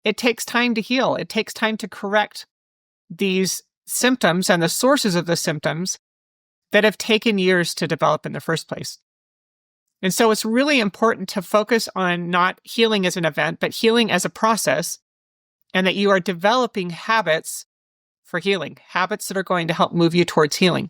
it takes time to heal. It takes time to correct these symptoms and the sources of the symptoms that have taken years to develop in the first place. And so it's really important to focus on not healing as an event, but healing as a process, and that you are developing habits for healing, habits that are going to help move you towards healing.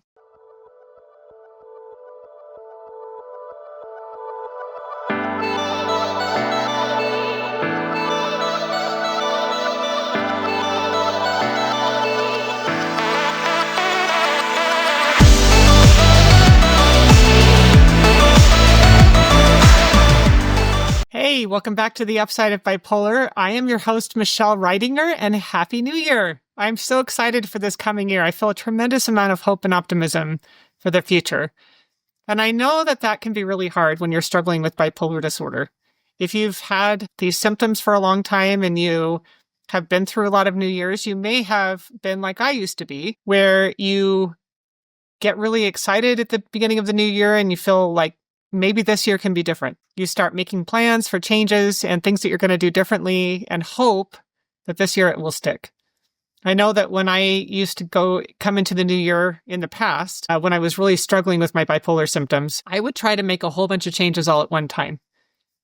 Hey, welcome back to the Upside of Bipolar. I am your host, Michelle Reidinger, and Happy New Year. I'm so excited for this coming year. I feel a tremendous amount of hope and optimism for the future. And I know that that can be really hard when you're struggling with bipolar disorder. If you've had these symptoms for a long time and you have been through a lot of New Year's, you may have been like I used to be, where you get really excited at the beginning of the new year and you feel like maybe this year can be different. You start making plans for changes and things that you're going to do differently and hope that this year it will stick. I know that when I used to come into the new year in the past, when I was really struggling with my bipolar symptoms, I would try to make a whole bunch of changes all at one time.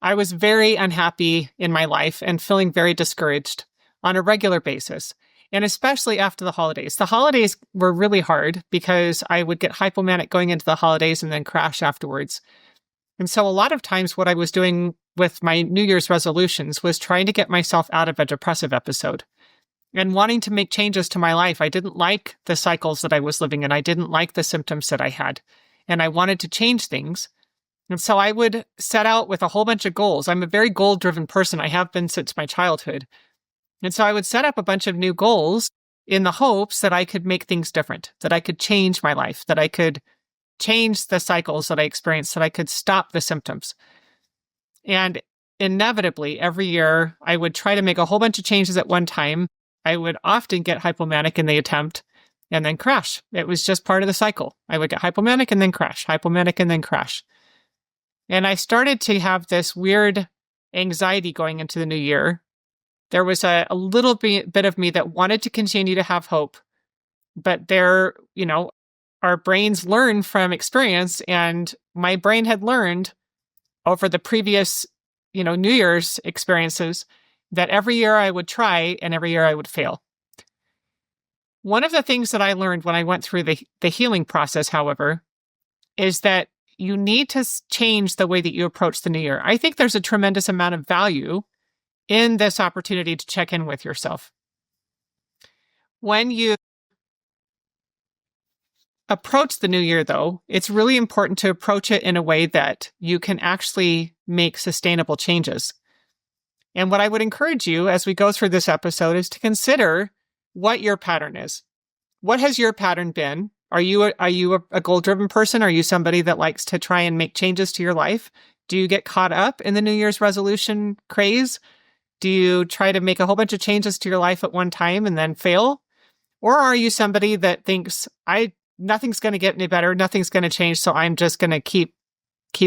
I was very unhappy in my life and feeling very discouraged on a regular basis, and especially after the holidays. The holidays were really hard because I would get hypomanic going into the holidays and then crash afterwards. And so a lot of times what I was doing with my New Year's resolutions was trying to get myself out of a depressive episode and wanting to make changes to my life. I didn't like the cycles that I was living in. I didn't like the symptoms that I had, and I wanted to change things. And so I would set out with a whole bunch of goals. I'm a very goal-driven person. I have been since my childhood. And so I would set up a bunch of new goals in the hopes that I could make things different, that I could change my life, that I could change the cycles that I experienced, that I could stop the symptoms. And inevitably, every year, I would try to make a whole bunch of changes at one time. I would often get hypomanic in the attempt and then crash. It was just part of the cycle. I would get hypomanic and then crash, hypomanic and then crash. And I started to have this weird anxiety going into the new year. There was a little bit of me that wanted to continue to have hope, but our brains learn from experience, and my brain had learned over the previous, New Year's experiences that every year I would try and every year I would fail. One of the things that I learned when I went through the healing process, however, is that you need to change the way that you approach the new year. I think there's a tremendous amount of value in this opportunity to check in with yourself. When you approach the new year, though, it's really important to approach it in a way that you can actually make sustainable changes. And what I would encourage you as we go through this episode is to consider what your pattern is. What has your pattern been? Are you a goal-driven person? Are you somebody that likes to try and make changes to your life? Do you get caught up in the New Year's resolution craze? Do you try to make a whole bunch of changes to your life at one time and then fail? Or are you somebody that thinks, nothing's going to get any better, nothing's going to change, so I'm just going to keep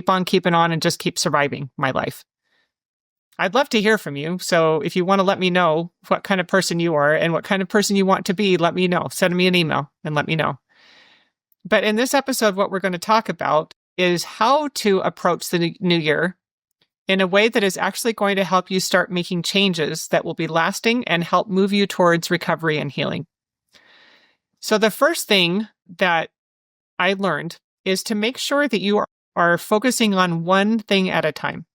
on keeping on and just keep surviving my life? I'd love to hear from you. So if you want to let me know what kind of person you are and what kind of person you want to be, let me know. Send me an email and let me know. But in this episode, what we're going to talk about is how to approach the new year in a way that is actually going to help you start making changes that will be lasting and help move you towards recovery and healing. So the first thing that I learned is to make sure that you are focusing on one thing at a time.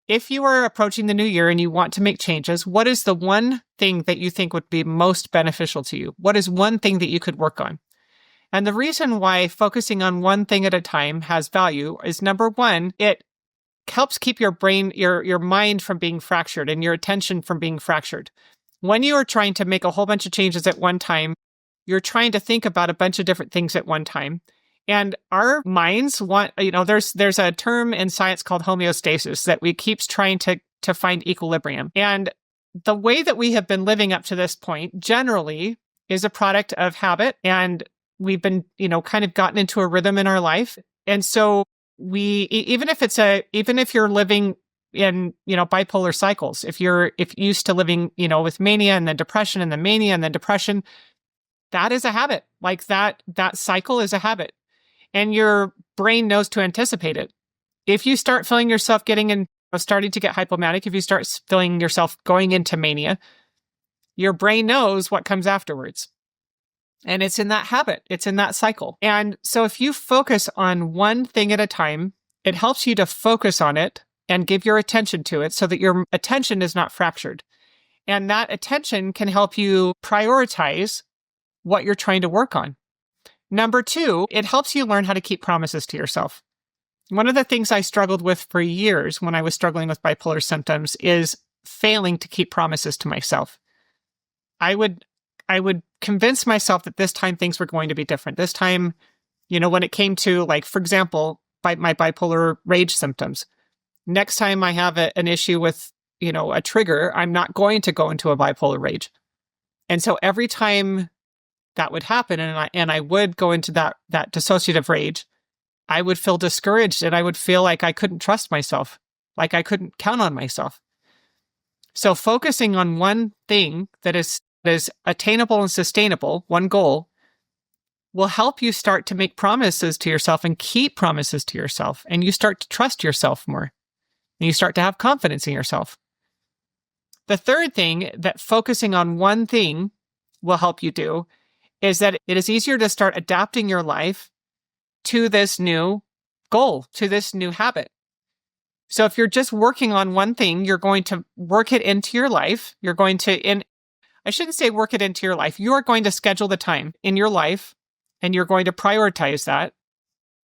If you are approaching the new year and you want to make changes, what is the one thing that you think would be most beneficial to you? What is one thing that you could work on? And the reason why focusing on one thing at a time has value is, number one, it helps keep your brain, your mind from being fractured and your attention from being fractured. When you are trying to make a whole bunch of changes at one time, you're trying to think about a bunch of different things at one time. And our minds want, there's a term in science called homeostasis that we keeps trying to find equilibrium. And the way that we have been living up to this point generally is a product of habit. And we've been, kind of gotten into a rhythm in our life. And so even if you're living, bipolar cycles. If you're used to living, with mania and then depression and then mania and then depression, that is a habit. Like that cycle is a habit. And your brain knows to anticipate it. If you start feeling yourself starting to get hypomanic, if you start feeling yourself going into mania, your brain knows what comes afterwards. And it's in that habit. It's in that cycle. And so if you focus on one thing at a time, it helps you to focus on it and give your attention to it so that your attention is not fractured. And that attention can help you prioritize what you're trying to work on. Number 2, it helps you learn how to keep promises to yourself. One of the things I struggled with for years when I was struggling with bipolar symptoms is failing to keep promises to myself. I would convince myself that this time things were going to be different. This time, when it came to, like, for example, my bipolar rage symptoms, next time I have an issue with, a trigger, I'm not going to go into a bipolar rage. And so every time that would happen and I would go into that dissociative rage, I would feel discouraged and I would feel like I couldn't trust myself, like I couldn't count on myself. So focusing on one thing that is attainable and sustainable, one goal, will help you start to make promises to yourself and keep promises to yourself. And you start to trust yourself more. And you start to have confidence in yourself. The third thing that focusing on one thing will help you do is that it is easier to start adapting your life to this new goal, to this new habit. So if you're just working on one thing, you're going to work it into your life. You're going to, I shouldn't say work it into your life. You are going to schedule the time in your life and you're going to prioritize that.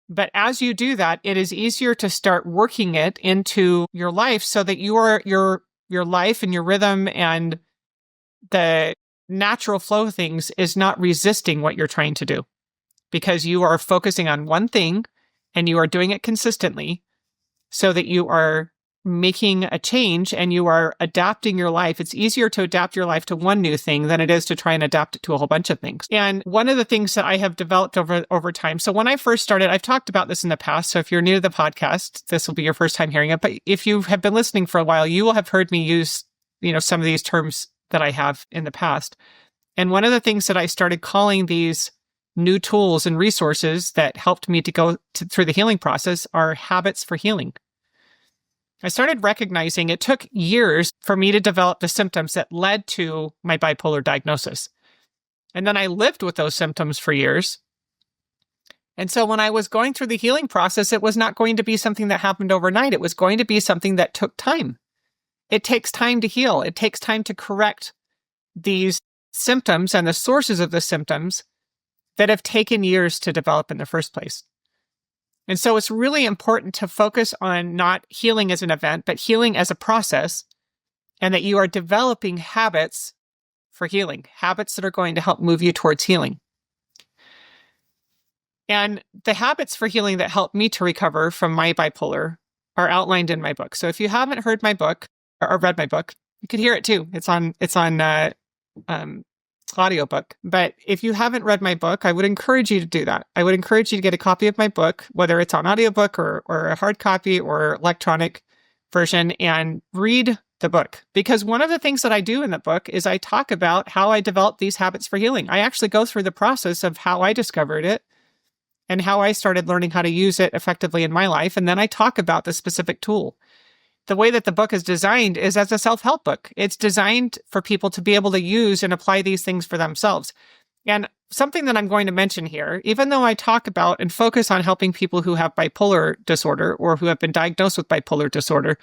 But as you do that, it is easier to start working it into your life so that your life and your rhythm and the natural flow of things is not resisting what you're trying to do, because you are focusing on one thing and you are doing it consistently so that you are making a change and you are adapting your life. It's easier to adapt your life to one new thing than it is to try and adapt it to a whole bunch of things. And one of the things that I have developed over time, so when I first started, I've talked about this in the past. So if you're new to the podcast, this will be your first time hearing it. But if you have been listening for a while, you will have heard me use, some of these terms that I have in the past. And one of the things that I started calling these new tools and resources that helped me to go through the healing process are habits for healing. I started recognizing it took years for me to develop the symptoms that led to my bipolar diagnosis. And then I lived with those symptoms for years. And so when I was going through the healing process, it was not going to be something that happened overnight. It was going to be something that took time. It takes time to heal. It takes time to correct these symptoms and the sources of the symptoms that have taken years to develop in the first place. And so it's really important to focus on not healing as an event, but healing as a process, and that you are developing habits for healing, habits that are going to help move you towards healing. And the habits for healing that helped me to recover from my bipolar are outlined in my book. So if you haven't heard my book or read my book, you could hear it too. It's on audiobook. But if you haven't read my book, I would encourage you to do that. I would encourage you to get a copy of my book, whether it's on audiobook or a hard copy or electronic version, and read the book. Because one of the things that I do in the book is I talk about how I developed these habits for healing. I actually go through the process of how I discovered it and how I started learning how to use it effectively in my life. And then I talk about the specific tool. The way that the book is designed is as a self-help book. It's designed for people to be able to use and apply these things for themselves. And something that I'm going to mention here, even though I talk about and focus on helping people who have bipolar disorder or who have been diagnosed with bipolar disorder,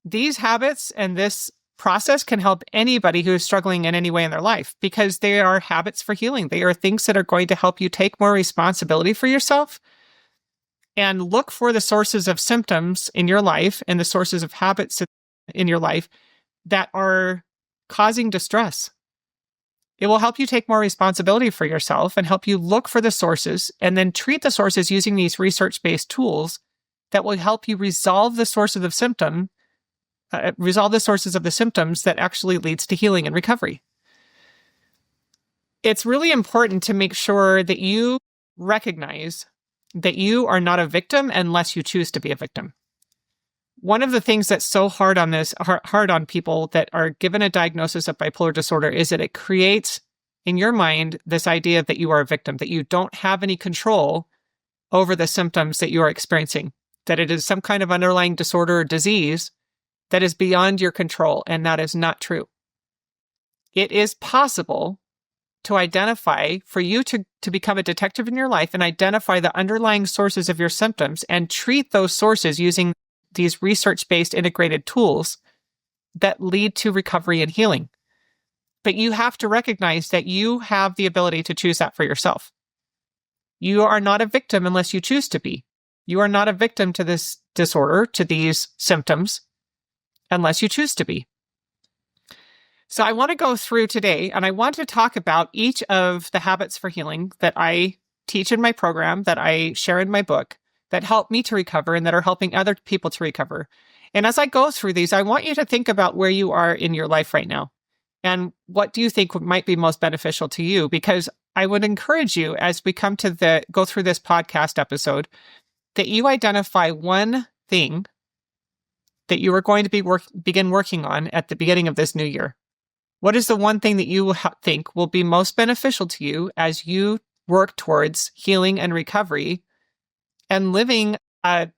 these habits and this process can help anybody who is struggling in any way in their life, because they are habits for healing. They are things that are going to help you take more responsibility for yourself and look for the sources of symptoms in your life and the sources of habits in your life that are causing distress. It will help you take more responsibility for yourself and help you look for the sources and then treat the sources using these research-based tools that will help you resolve the source of the symptom, resolve the sources of the symptoms that actually leads to healing and recovery. It's really important to make sure that you recognize that you are not a victim unless you choose to be a victim. one of the things that's so hard on people that are given a diagnosis of bipolar disorder is that it creates in your mind this idea that you are a victim, that you don't have any control over the symptoms that you are experiencing, that it is some kind of underlying disorder or disease that is beyond your control, and that is not true. It is possible to identify, for you to become a detective in your life and identify the underlying sources of your symptoms and treat those sources using these research-based integrated tools that lead to recovery and healing. But you have to recognize that you have the ability to choose that for yourself. You are not a victim unless you choose to be. You are not a victim to this disorder, to these symptoms, unless you choose to be. So I want to go through today, and I want to talk about each of the habits for healing that I teach in my program, that I share in my book, that help me to recover and that are helping other people to recover. And as I go through these, I want you to think about where you are in your life right now. And what do you think might be most beneficial to you? Because I would encourage you, as we come to go through this podcast episode, that you identify one thing that you are going to begin working on at the beginning of this new year. What is the one thing that you think will be most beneficial to you as you work towards healing and recovery and living a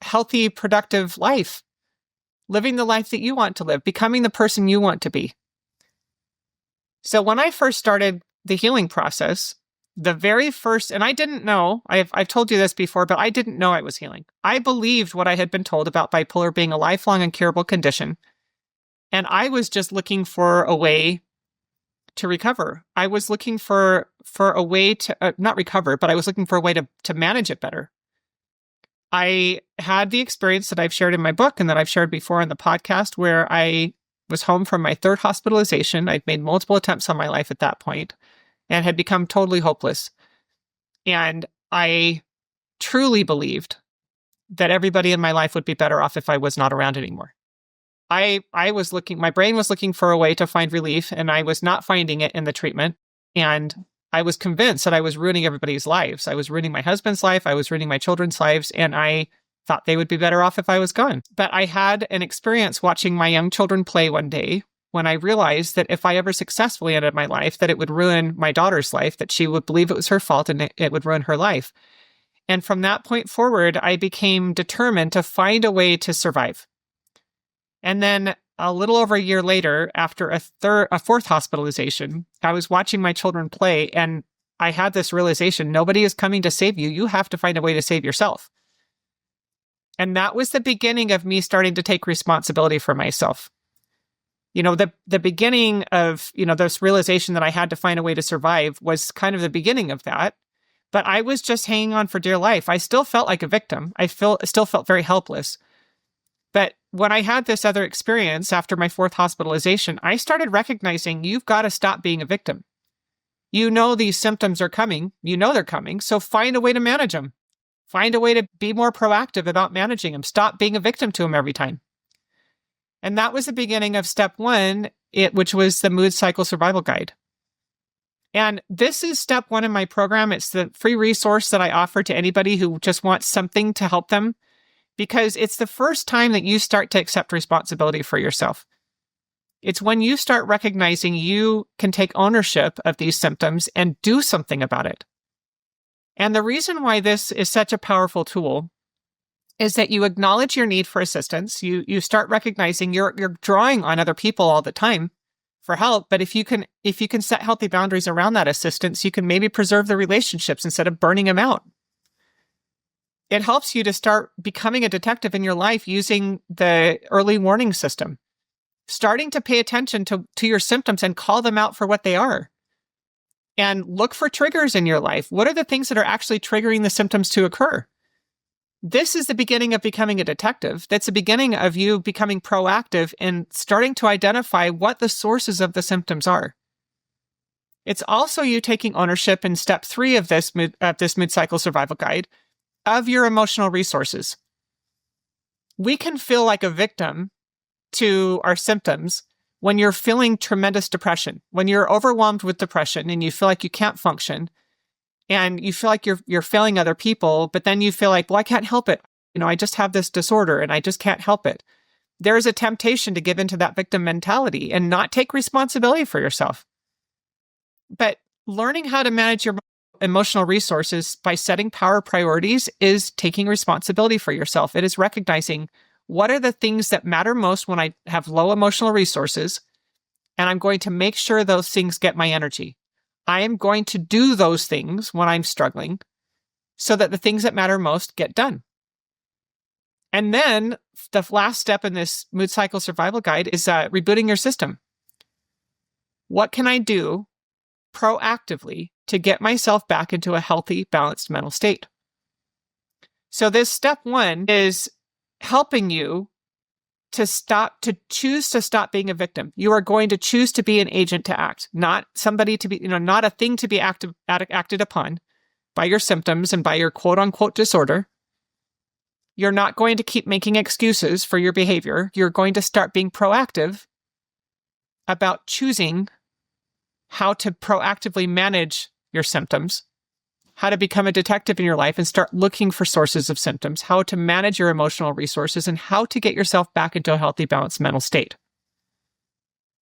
healthy, productive life, living the life that you want to live, becoming the person you want to be? So when I first started the healing process, the very first, and I didn't know, I've told you this before, but I didn't know I was healing. I believed what I had been told about bipolar being a lifelong incurable condition. And I was just looking for a way to recover. I was looking for a way to, not recover, but I was looking for a way to manage it better. I had the experience that I've shared in my book and that I've shared before on the podcast, where I was home from my third hospitalization. I'd made multiple attempts on my life at that point and had become totally hopeless. And I truly believed that everybody in my life would be better off if I was not around anymore. My brain was looking for a way to find relief, and I was not finding it in the treatment. And I was convinced that I was ruining everybody's lives. I was ruining my husband's life. I was ruining my children's lives. And I thought they would be better off if I was gone. But I had an experience watching my young children play one day when I realized that if I ever successfully ended my life, that it would ruin my daughter's life, that she would believe it was her fault and it would ruin her life. And from that point forward, I became determined to find a way to survive. And then a little over a year later, after a fourth hospitalization, I was watching my children play, and I had this realization: nobody is coming to save you. You have to find a way to save yourself. And that was the beginning of me starting to take responsibility for myself. The beginning of, this realization that I had to find a way to survive was kind of the beginning of that. But I was just hanging on for dear life. I still felt like a victim. I still felt very helpless. But when I had this other experience after my fourth hospitalization, I started recognizing you've got to stop being a victim. You know these symptoms are coming. You know they're coming. So find a way to manage them. Find a way to be more proactive about managing them. Stop being a victim to them every time. And that was the beginning of step one, which was the Mood Cycle Survival Guide. And this is step one in my program. It's the free resource that I offer to anybody who just wants something to help them, because it's the first time that you start to accept responsibility for yourself. It's when you start recognizing you can take ownership of these symptoms and do something about it. And the reason why this is such a powerful tool is that you acknowledge your need for assistance. You start recognizing you're drawing on other people all the time for help. But if you can set healthy boundaries around that assistance, you can maybe preserve the relationships instead of burning them out. It helps you to start becoming a detective in your life using the early warning system, starting to pay attention to your symptoms and call them out for what they are. And look for triggers in your life. What are the things that are actually triggering the symptoms to occur? This is the beginning of becoming a detective. That's the beginning of you becoming proactive and starting to identify what the sources of the symptoms are. It's also you taking ownership in step 3 of this Mood Cycle Survival Guide of your emotional resources. We can feel like a victim to our symptoms when you're feeling tremendous depression, when you're overwhelmed with depression and you feel like you can't function and you feel like you're failing other people, but then you feel like, well, I can't help it. I just have this disorder and I just can't help it. There is a temptation to give into that victim mentality and not take responsibility for yourself. But learning how to manage your emotional resources by setting power priorities is taking responsibility for yourself. It is recognizing what are the things that matter most when I have low emotional resources, and I'm going to make sure those things get my energy. I am going to do those things when I'm struggling so that the things that matter most get done. And then the last step in this mood cycle survival guide is rebooting your system. What can I do proactively to get myself back into a healthy, balanced mental state? So this step 1 is helping you to choose to stop being a victim. You are going to choose to be an agent to act, not somebody to be, not a thing to be acted upon by your symptoms and by your quote unquote disorder. You're not going to keep making excuses for your behavior. You're going to start being proactive about choosing how to proactively manage your symptoms, how to become a detective in your life and start looking for sources of symptoms, how to manage your emotional resources, and how to get yourself back into a healthy, balanced mental state.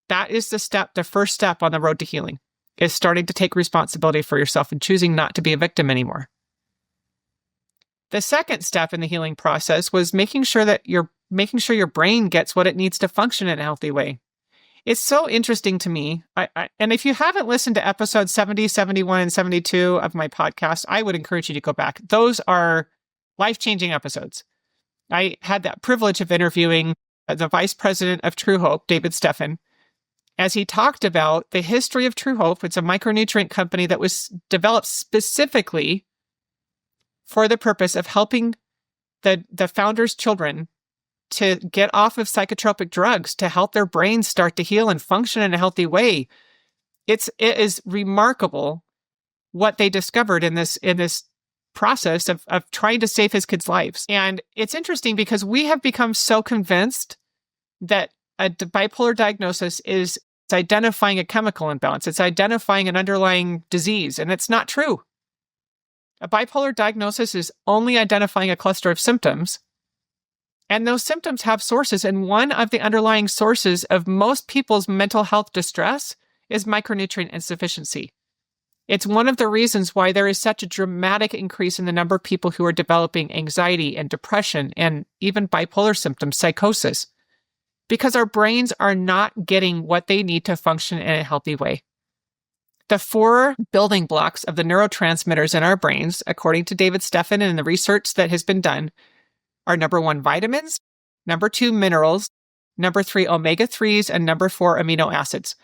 That is the first step on the road to healing, is starting to take responsibility for yourself and choosing not to be a victim anymore. The second step in the healing process was making sure your brain gets what it needs to function in a healthy way. It's so interesting to me. And if you haven't listened to episodes 70, 71, and 72 of my podcast, I would encourage you to go back. Those are life-changing episodes. I had that privilege of interviewing the vice president of True Hope, David Steffen, as he talked about the history of True Hope. It's a micronutrient company that was developed specifically for the purpose of helping the founders' children to get off of psychotropic drugs to help their brains start to heal and function in a healthy way. It is remarkable what they discovered in this process of trying to save his kids' lives. And it's interesting because we have become so convinced that a bipolar diagnosis is identifying a chemical imbalance. It's identifying an underlying disease, and it's not true. A bipolar diagnosis is only identifying a cluster of symptoms. And those symptoms have sources, and one of the underlying sources of most people's mental health distress is micronutrient insufficiency. It's one of the reasons why there is such a dramatic increase in the number of people who are developing anxiety and depression and even bipolar symptoms, psychosis, because our brains are not getting what they need to function in a healthy way. The 4 building blocks of the neurotransmitters in our brains, according to David Steffen and the research that has been done, are number 1, vitamins, number 2, minerals, number 3, omega-3s, and number 4, amino acids.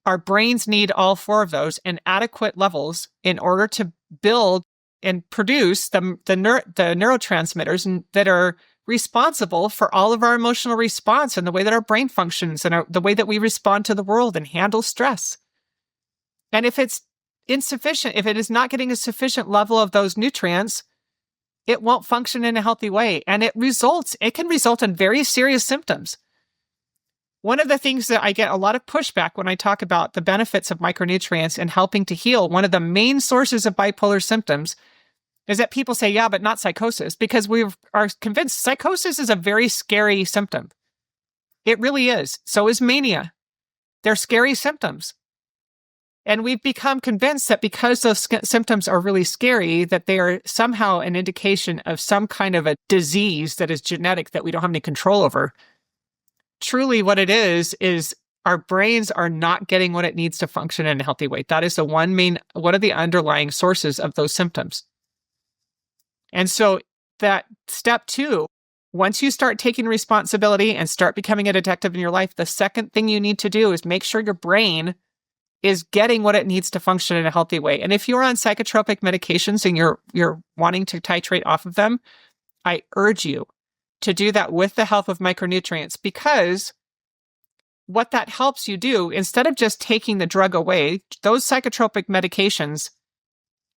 Our brains need all 4 of those in adequate levels in order to build and produce the neurotransmitters that are responsible for all of our emotional response and the way that our brain functions and the way that we respond to the world and handle stress. And if it's insufficient, if it is not getting a sufficient level of those nutrients, it won't function in a healthy way. And it can result in very serious symptoms. One of the things that I get a lot of pushback when I talk about the benefits of micronutrients and helping to heal, one of the main sources of bipolar symptoms is that people say, yeah, but not psychosis, because we are convinced psychosis is a very scary symptom. It really is. So is mania. They're scary symptoms. And we've become convinced that because those symptoms are really scary, that they are somehow an indication of some kind of a disease that is genetic that we don't have any control over. Truly what it is our brains are not getting what it needs to function in a healthy way. That is one of the underlying sources of those symptoms. And so that step 2, once you start taking responsibility and start becoming a detective in your life, the second thing you need to do is make sure your brain is getting what it needs to function in a healthy way. And if you're on psychotropic medications and you're wanting to titrate off of them, I urge you to do that with the help of micronutrients, because what that helps you do, instead of just taking the drug away, those psychotropic medications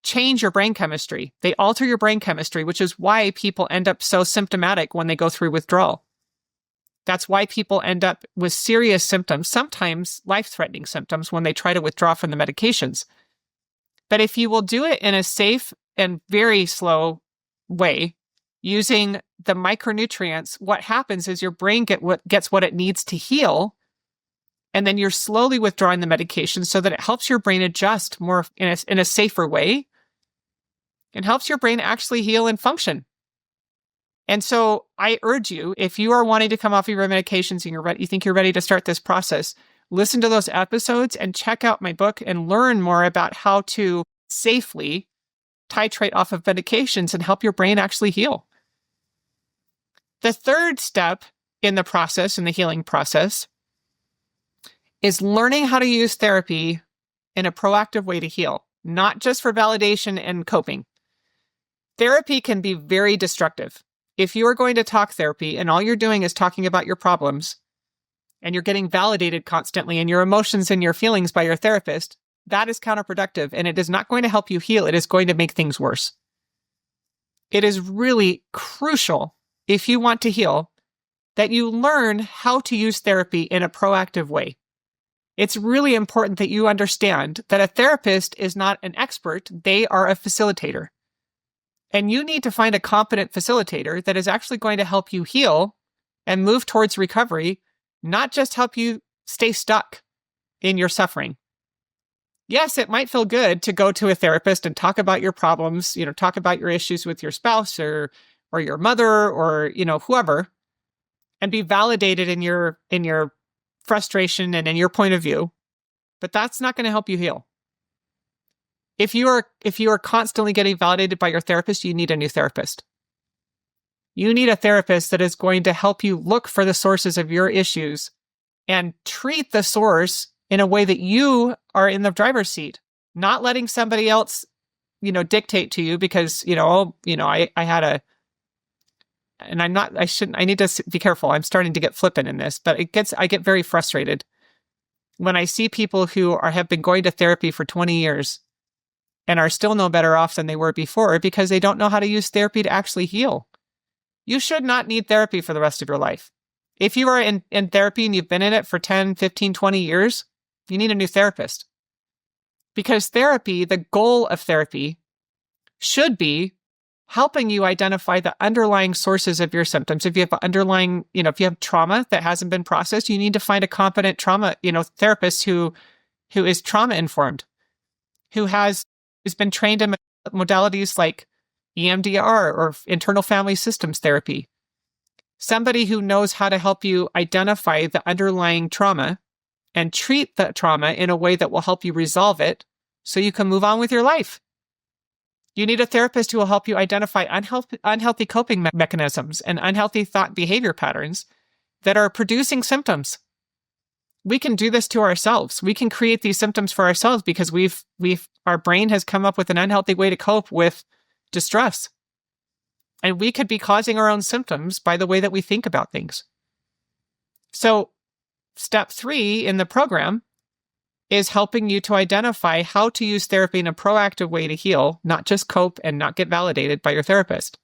change your brain chemistry. They alter your brain chemistry, which is why people end up so symptomatic when they go through withdrawal. That's why people end up with serious symptoms, sometimes life-threatening symptoms, when they try to withdraw from the medications. But if you will do it in a safe and very slow way, using the micronutrients, what happens is your brain gets what it needs to heal. And then you're slowly withdrawing the medication so that it helps your brain adjust more in a safer way and helps your brain actually heal and function. And so I urge you, if you are wanting to come off of your medications and you think you're ready to start this process, listen to those episodes and check out my book and learn more about how to safely titrate off of medications and help your brain actually heal. The third step in the process, in the healing process, is learning how to use therapy in a proactive way to heal, not just for validation and coping. Therapy can be very destructive. If you are going to talk therapy and all you're doing is talking about your problems and you're getting validated constantly in your emotions and your feelings by your therapist, that is counterproductive and it is not going to help you heal. It is going to make things worse. It is really crucial, if you want to heal, that you learn how to use therapy in a proactive way. It's really important that you understand that a therapist is not an expert, they are a facilitator. And you need to find a competent facilitator that is actually going to help you heal and move towards recovery, not just help you stay stuck in your suffering. Yes, it might feel good to go to a therapist and talk about your problems, talk about your issues with your spouse or your mother or, whoever, and be validated in your frustration and in your point of view. But that's not going to help you heal. If you are constantly getting validated by your therapist, you need a new therapist. You need a therapist that is going to help you look for the sources of your issues and treat the source in a way that you are in the driver's seat, not letting somebody else, dictate to you because, I had and I need to be careful. I'm starting to get flippant in this, but I get very frustrated when I see people who have been going to therapy for 20 years and are still no better off than they were before because they don't know how to use therapy to actually heal. You should not need therapy for the rest of your life. If you are in therapy and you've been in it for 10, 15, 20 years, you need a new therapist. Because therapy, the goal of therapy, should be helping you identify the underlying sources of your symptoms. If you have if you have trauma that hasn't been processed, you need to find a competent trauma, therapist who is trauma informed, who has been trained in modalities like EMDR or internal family systems therapy. Somebody who knows how to help you identify the underlying trauma and treat that trauma in a way that will help you resolve it so you can move on with your life. You need a therapist who will help you identify unhealthy coping mechanisms and unhealthy thought behavior patterns that are producing symptoms. We can do this to ourselves. We can create these symptoms for ourselves because our brain has come up with an unhealthy way to cope with distress. And we could be causing our own symptoms by the way that we think about things. So, step 3 in the program is helping you to identify how to use therapy in a proactive way to heal, not just cope and not get validated by your therapist.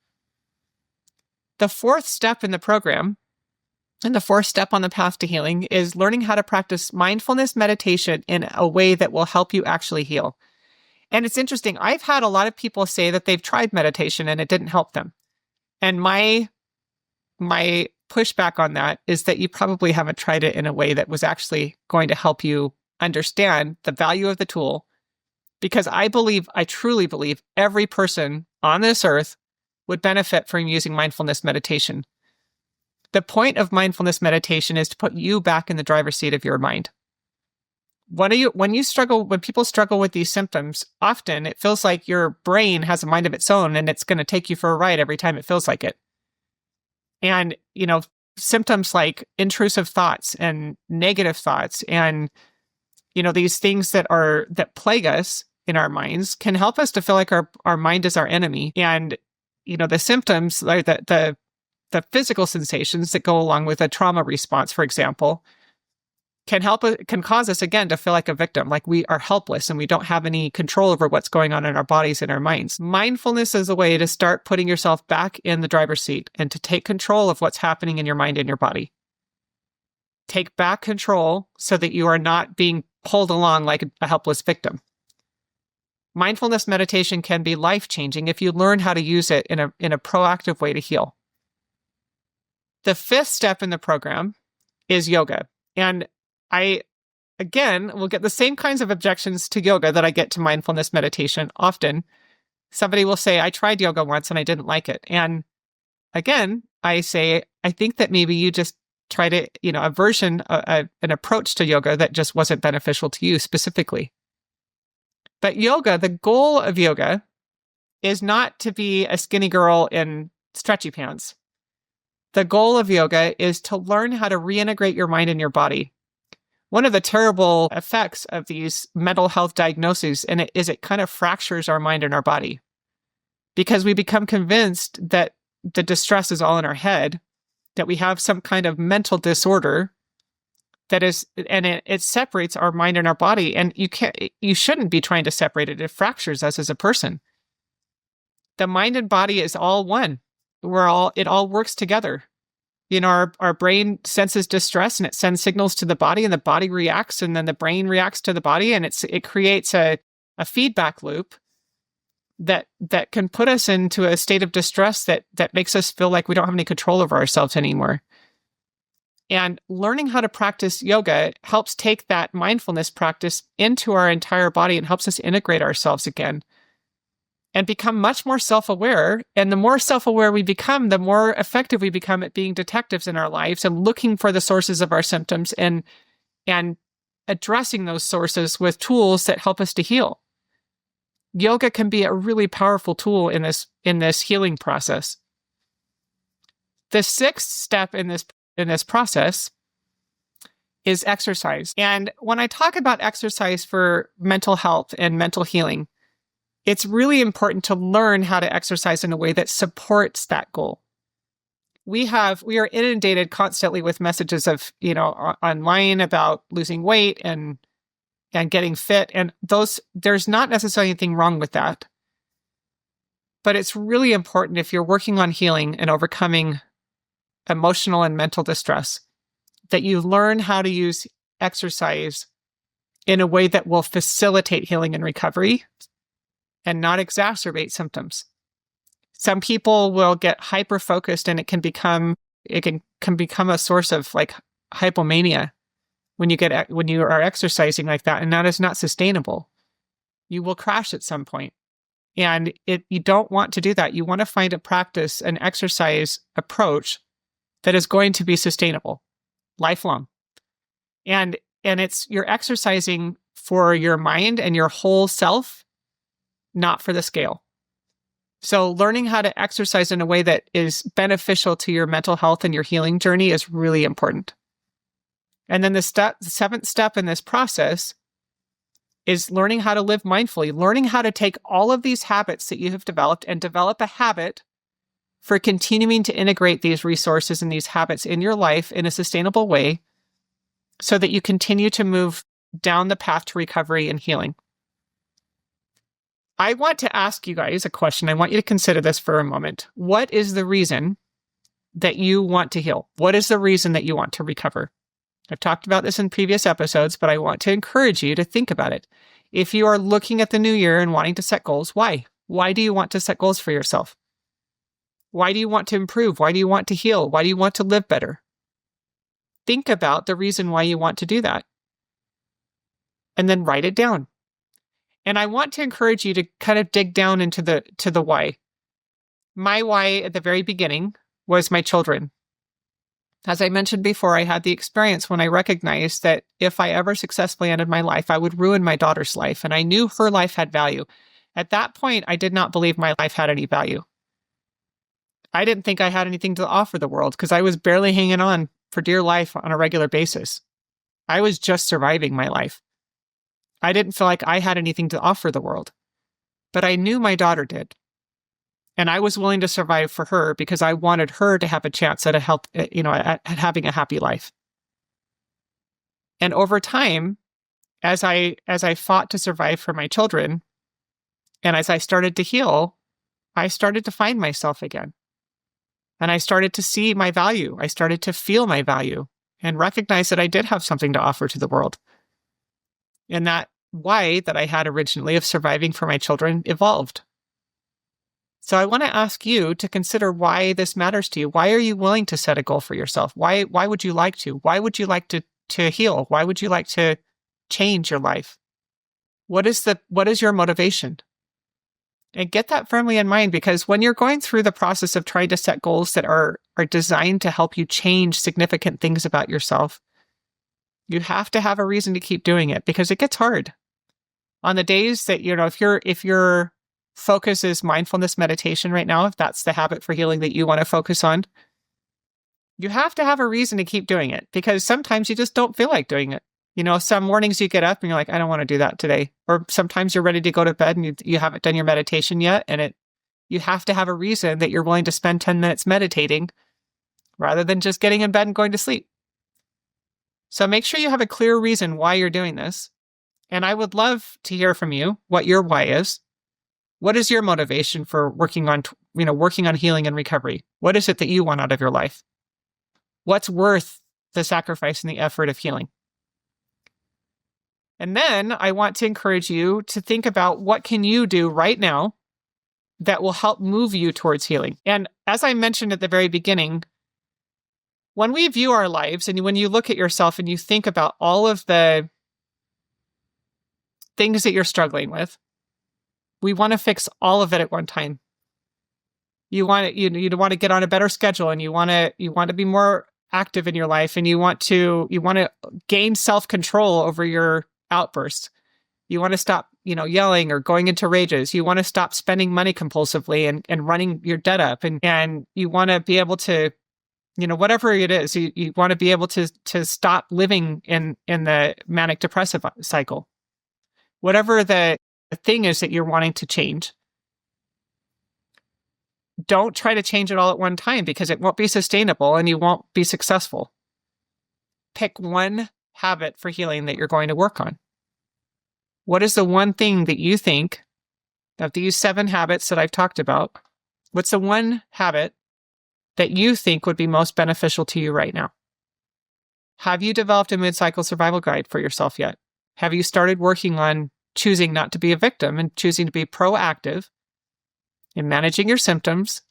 The 4th step in the program, and the 4th step on the path to healing, is learning how to practice mindfulness meditation in a way that will help you actually heal. And it's interesting, I've had a lot of people say that they've tried meditation and it didn't help them. And my pushback on that is that you probably haven't tried it in a way that was actually going to help you understand the value of the tool, because I truly believe every person on this earth would benefit from using mindfulness meditation. The point of mindfulness meditation is to put you back in the driver's seat of your mind. When people struggle with these symptoms, often it feels like your brain has a mind of its own and it's going to take you for a ride every time it feels like it. And, symptoms like intrusive thoughts and negative thoughts and these things that plague us in our minds can help us to feel like our mind is our enemy. And, the symptoms, like the physical sensations that go along with a trauma response, for example, can cause us again to feel like a victim, like we are helpless and we don't have any control over what's going on in our bodies and our minds. Mindfulness is a way to start putting yourself back in the driver's seat and to take control of what's happening in your mind and your body. Take back control so that you are not being pulled along like a helpless victim. Mindfulness meditation can be life-changing if you learn how to use it in a proactive way to heal. The fifth step in the program is yoga. And I, again, will get the same kinds of objections to yoga that I get to mindfulness meditation often. Somebody will say, I tried yoga once and I didn't like it. And again, I say, I think that maybe you just tried a version, an approach to yoga that just wasn't beneficial to you specifically. But yoga, the goal of yoga is not to be a skinny girl in stretchy pants. The goal of yoga is to learn how to reintegrate your mind and your body. One of the terrible effects of these mental health diagnoses is it kind of fractures our mind and our body, because we become convinced that the distress is all in our head, that we have some kind of mental disorder and it separates our mind and our body. And you shouldn't be trying to separate it. It fractures us as a person. The mind and body is all one. It all works together. Our brain senses distress and it sends signals to the body, and the body reacts, and then the brain reacts to the body, and it creates a feedback loop that can put us into a state of distress that makes us feel like we don't have any control over ourselves anymore. And learning how to practice yoga helps take that mindfulness practice into our entire body and helps us integrate ourselves again and become much more self-aware. And the more self-aware we become, the more effective we become at being detectives in our lives and looking for the sources of our symptoms and addressing those sources with tools that help us to heal. Yoga can be a really powerful tool in this healing process. The sixth step in this process is exercise. And when I talk about exercise for mental health and mental healing, it's really important to learn how to exercise in a way that supports that goal. We are inundated constantly with messages of, online about losing weight and getting fit. And there's not necessarily anything wrong with that. But it's really important, if you're working on healing and overcoming emotional and mental distress, that you learn how to use exercise in a way that will facilitate healing and recovery and not exacerbate symptoms. Some people will get hyper-focused, and it can become a source of like hypomania when you are exercising like that, and that is not sustainable. You will crash at some point. And you don't want to do that. You want to find a practice, an exercise approach that is going to be sustainable, lifelong. And you're exercising for your mind and your whole self, not for the scale. So learning how to exercise in a way that is beneficial to your mental health and your healing journey is really important. And then the seventh step in this process is learning how to live mindfully, learning how to take all of these habits that you have developed and develop a habit for continuing to integrate these resources and these habits in your life in a sustainable way so that you continue to move down the path to recovery and healing. I want to ask you guys a question. I want you to consider this for a moment. What is the reason that you want to heal? What is the reason that you want to recover? I've talked about this in previous episodes, but I want to encourage you to think about it. If you are looking at the new year and wanting to set goals, why? Why do you want to set goals for yourself? Why do you want to improve? Why do you want to heal? Why do you want to live better? Think about the reason why you want to do that. And then write it down. And I want to encourage you to kind of dig down into the why. My why at the very beginning was my children. As I mentioned before, I had the experience when I recognized that if I ever successfully ended my life, I would ruin my daughter's life. And I knew her life had value. At that point, I did not believe my life had any value. I didn't think I had anything to offer the world because I was barely hanging on for dear life on a regular basis. I was just surviving my life. I didn't feel like I had anything to offer the world. But I knew my daughter did. And I was willing to survive for her because I wanted her to have a chance at at having a happy life. And over time, as I fought to survive for my children, and as I started to heal, I started to find myself again. And I started to see my value. I started to feel my value and recognize that I did have something to offer to the world. And that why that I had originally of surviving for my children evolved. So I want to ask you to consider why this matters to you. Why are you willing to set a goal for yourself? Why would you like to? Why would you like to heal? Why would you like to change your life? What is your motivation? And get that firmly in mind, because when you're going through the process of trying to set goals that are designed to help you change significant things about yourself, you have to have a reason to keep doing it, because it gets hard. On the days that, if your focus is mindfulness meditation right now, if that's the habit for healing that you want to focus on, you have to have a reason to keep doing it, because sometimes you just don't feel like doing it. Some mornings you get up and you're like, I don't want to do that today. Or sometimes you're ready to go to bed and you haven't done your meditation yet. And you have to have a reason that you're willing to spend 10 minutes meditating rather than just getting in bed and going to sleep. So make sure you have a clear reason why you're doing this. And I would love to hear from you what your why is. What is your motivation for working on healing and recovery? What is it that you want out of your life? What's worth the sacrifice and the effort of healing? And then I want to encourage you to think about what can you do right now that will help move you towards healing. And as I mentioned at the very beginning, when we view our lives and when you look at yourself and you think about all of the things that you're struggling with, we want to fix all of it at one time. You want to get on a better schedule, and you want to be more active in your life, and you want to gain self-control over your outbursts. You want to stop, yelling or going into rages. You want to stop spending money compulsively and running your debt up, and you want to be able to, whatever it is, you want to be able to stop living in the manic depressive cycle. Whatever the thing is that you're wanting to change, don't try to change it all at one time, because it won't be sustainable and you won't be successful. Pick one habit for healing that you're going to work on. What is the one thing that you think of these 7 habits that I've talked about? What's the one habit that you think would be most beneficial to you right now? Have you developed a mid-cycle survival guide for yourself yet? Have you started working on choosing not to be a victim and choosing to be proactive in managing your symptoms,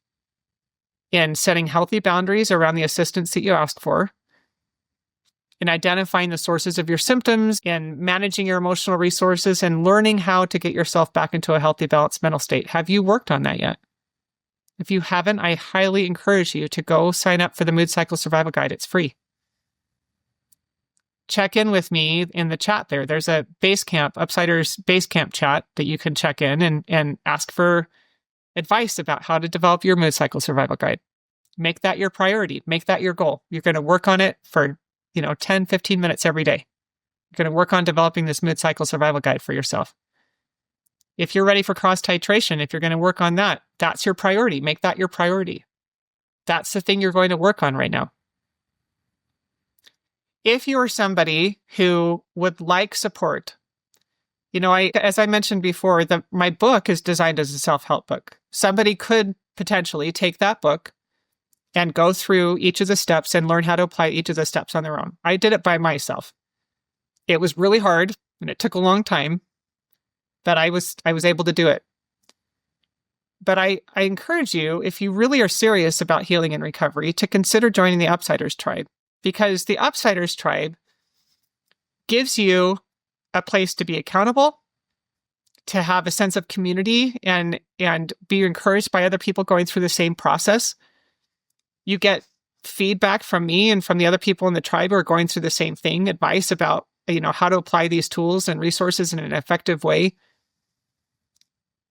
in setting healthy boundaries around the assistance that you ask for, in identifying the sources of your symptoms, in managing your emotional resources, and learning how to get yourself back into a healthy, balanced mental state? Have you worked on that yet? If you haven't, I highly encourage you to go sign up for the Mood Cycle Survival Guide. It's free. Check in with me in the chat there. There's a Basecamp, Upsiders Basecamp chat that you can check in and ask for advice about how to develop your Mood Cycle Survival Guide. Make that your priority. Make that your goal. You're going to work on it for 10, 15 minutes every day. You're going to work on developing this Mood Cycle Survival Guide for yourself. If you're ready for cross titration, if you're going to work on that, that's your priority. Make that your priority. That's the thing you're going to work on right now. If you're somebody who would like support, as I mentioned before, my book is designed as a self-help book. Somebody could potentially take that book and go through each of the steps and learn how to apply each of the steps on their own. I did it by myself. It was really hard and it took a long time, but I was able to do it. But I encourage you, if you really are serious about healing and recovery, to consider joining the Upsiders Tribe, because the Upsiders Tribe gives you a place to be accountable, to have a sense of community, and be encouraged by other people going through the same process. You get feedback from me and from the other people in the tribe who are going through the same thing, advice about, how to apply these tools and resources in an effective way.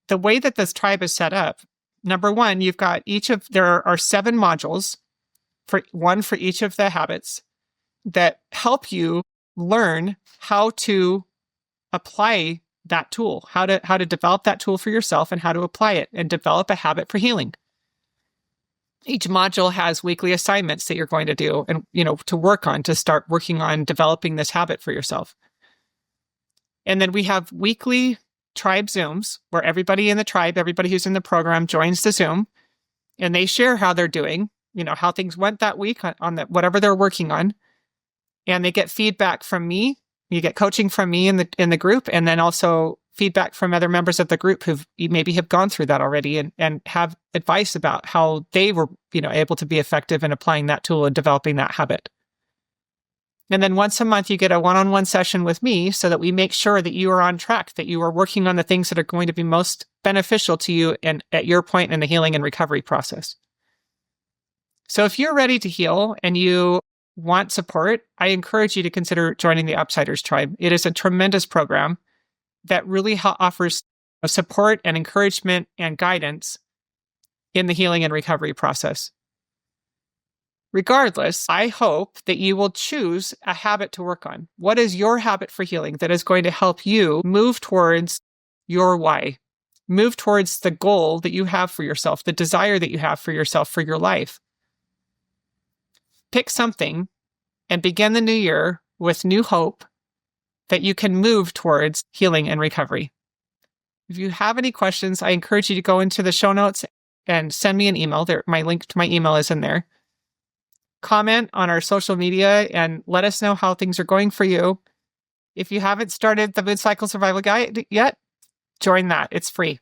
The way that this tribe is set up, number one, you've got there are 7 modules, for each of the habits, that help you learn how to apply that tool, how to develop that tool for yourself and how to apply it and develop a habit for healing. Each module has weekly assignments that you're going to do and, to work on, to start working on developing this habit for yourself. And then we have weekly tribe Zooms where everybody in the tribe, everybody who's in the program joins the Zoom, and they share how they're doing, how things went that week on whatever they're working on. And they get feedback from me You get coaching from me in the group, and then also feedback from other members of the group who maybe have gone through that already and have advice about how they were, able to be effective in applying that tool and developing that habit. And then once a month, you get a one-on-one session with me so that we make sure that you are on track, that you are working on the things that are going to be most beneficial to you and at your point in the healing and recovery process. So if you're ready to heal and you want support, I encourage you to consider joining the Upsiders Tribe. It is a tremendous program that really offers support and encouragement and guidance in the healing and recovery process. Regardless, I hope that you will choose a habit to work on. What is your habit for healing that is going to help you move towards your why? Move towards the goal that you have for yourself, the desire that you have for yourself, for your life. Pick something and begin the new year with new hope that you can move towards healing and recovery. If you have any questions, I encourage you to go into the show notes and send me an email. My link to my email is in there. Comment on our social media and let us know how things are going for you. If you haven't started the Mood Cycle Survival Guide yet, join that. It's free.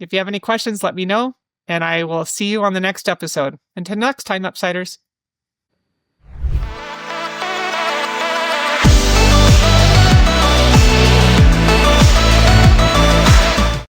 If you have any questions, let me know, and I will see you on the next episode. Until next time, Upsiders.